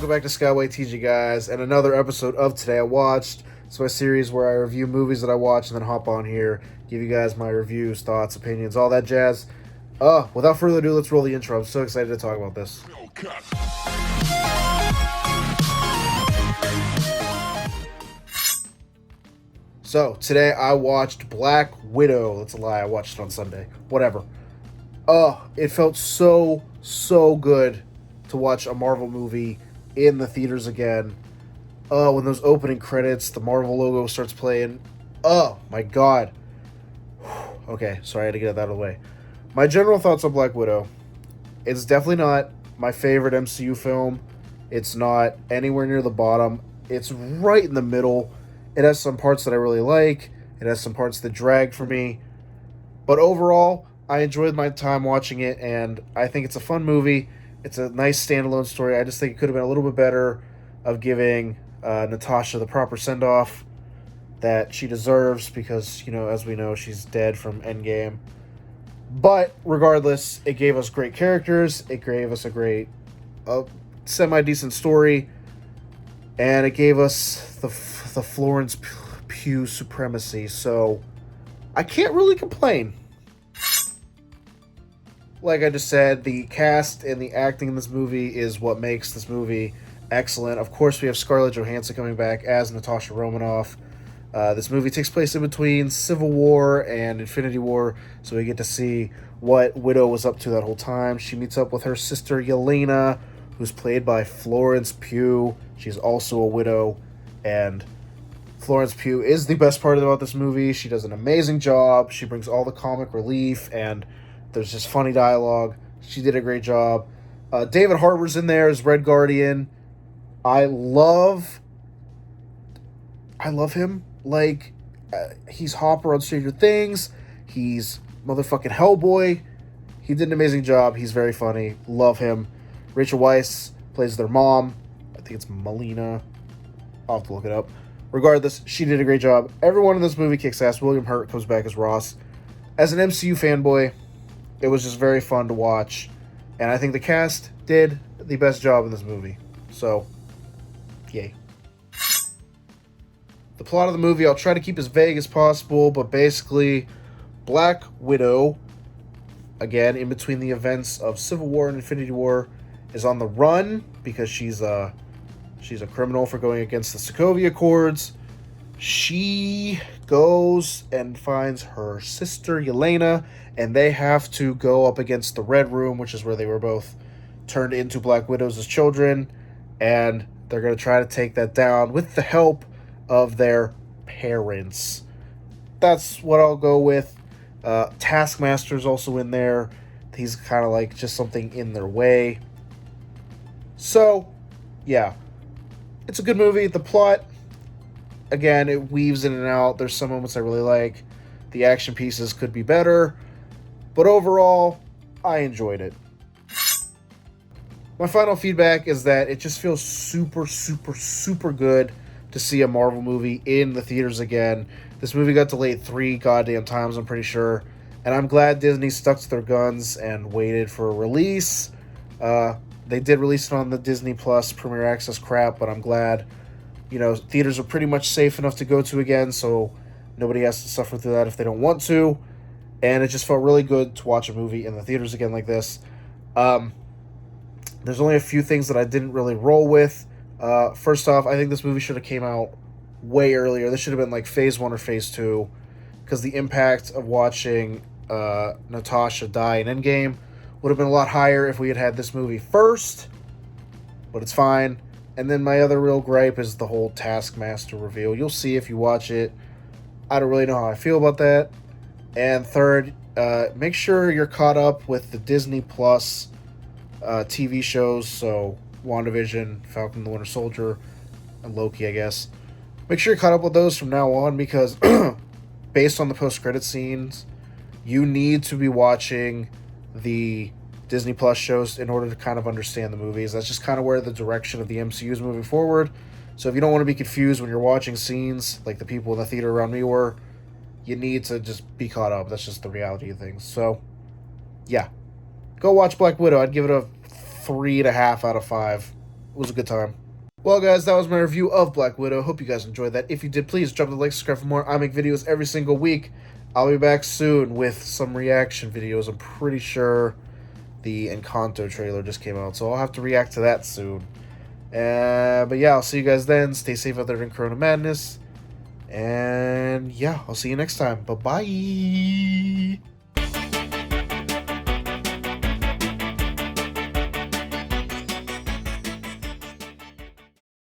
welcome back to SkywayTj, guys, and another episode of Today I Watched. It's my series where I review movies that I watch and then hop on here, give you guys my reviews, thoughts, opinions, all that jazz. Without further ado, let's roll the intro. I'm so excited to talk about this. So, today I watched Black Widow. That's a lie, I watched it on Sunday. Whatever. It felt so good to watch a Marvel movie in the theaters again. When those opening credits, the Marvel logo starts playing. Oh my god. Okay, sorry, I had to get that out of the way. My general thoughts on Black Widow. It's definitely not my favorite MCU film. It's not anywhere near the bottom. It's right in the middle. It has some parts that I really like. It has some parts that drag for me. But overall, I enjoyed my time watching it, and I think it's a fun movie. It's a nice standalone story. I just think it could have been a little bit better of giving Natasha the proper send-off that she deserves because, as we know, she's dead from Endgame. But regardless, it gave us great characters. It gave us a great, semi-decent story. And it gave us the Florence PUGH supremacy. So I can't really complain. Like I just said, the cast and the acting in this movie is what makes this movie excellent. Of course, we have Scarlett Johansson coming back as Natasha Romanoff. This movie takes place in between Civil War and Infinity War, so we get to see what Widow was up to that whole time. She meets up with her sister Yelena, who's played by Florence PUGH. She's also a widow, and Florence PUGH is the best part about this movie. She does an amazing job. She brings all the comic relief, and there's just funny dialogue. She did a great job. David Harbour's in there as Red Guardian. I love him. He's Hopper on Stranger Things. He's motherfucking Hellboy. He did an amazing job. He's very funny. Love him. Rachel Weisz plays their mom. I think it's Melina. I'll have to look it up. Regardless, she did a great job. Everyone in this movie kicks ass. William Hurt comes back as Ross. As an MCU fanboy, it was just very fun to watch. And I think the cast did the best job in this movie. So, yay. The plot of the movie, I'll try to keep as vague as possible, but basically, Black Widow, again, in between the events of Civil War and Infinity War, is on the run because she's a criminal for going against the Sokovia Accords. She goes and finds her sister Yelena, and they have to go up against the Red Room, which is where they were both turned into Black Widows as children, and they're going to try to take that down with the help of their parents. That's what I'll go with. Taskmaster's also in there. He's kind of like just something in their way. So, yeah. It's a good movie. The plot, again, it weaves in and out. There's some moments I really like. The action pieces could be better. But overall, I enjoyed it. My final feedback is that it just feels super good to see a Marvel movie in the theaters again. This movie got delayed 3 goddamn times, I'm pretty sure. And I'm glad Disney stuck to their guns and waited for a release. They did release it on the Disney Plus Premier Access crap, but I'm glad, theaters are pretty much safe enough to go to again, so nobody has to suffer through that if they don't want to. And it just felt really good to watch a movie in the theaters again like this. There's only a few things that I didn't really roll with. First off, I think this movie should have came out way earlier. This should have been like Phase 1 or Phase 2, because the impact of watching Natasha die in Endgame would have been a lot higher if we had had this movie first, but it's fine. And then my other real gripe is the whole Taskmaster reveal. You'll see if you watch it. I don't really know how I feel about that. And third, make sure you're caught up with the Disney Plus TV shows, so WandaVision, Falcon and the Winter Soldier, and Loki, I guess. Make sure you're caught up with those from now on, because based on the post-credit scenes, you need to be watching the Disney Plus shows in order to kind of understand the movies. That's just kind of where the direction of the MCU is moving forward. So if you don't want to be confused when you're watching scenes, like the people in the theater around me were, you need to just be caught up. That's just the reality of things. So, yeah. Go watch Black Widow. I'd give it a 3.5 out of 5. was a good time. Well, guys, that was my review of Black Widow. Hope you guys enjoyed that. If you did, please drop the like, subscribe for more. I make videos every single week. I'll be back soon with some reaction videos. I'm pretty sure the Encanto trailer just came out, so I'll have to react to that soon. But yeah, I'll see you guys then. Stay safe out there in Corona Madness. And yeah, I'll see you next time. Bye-bye.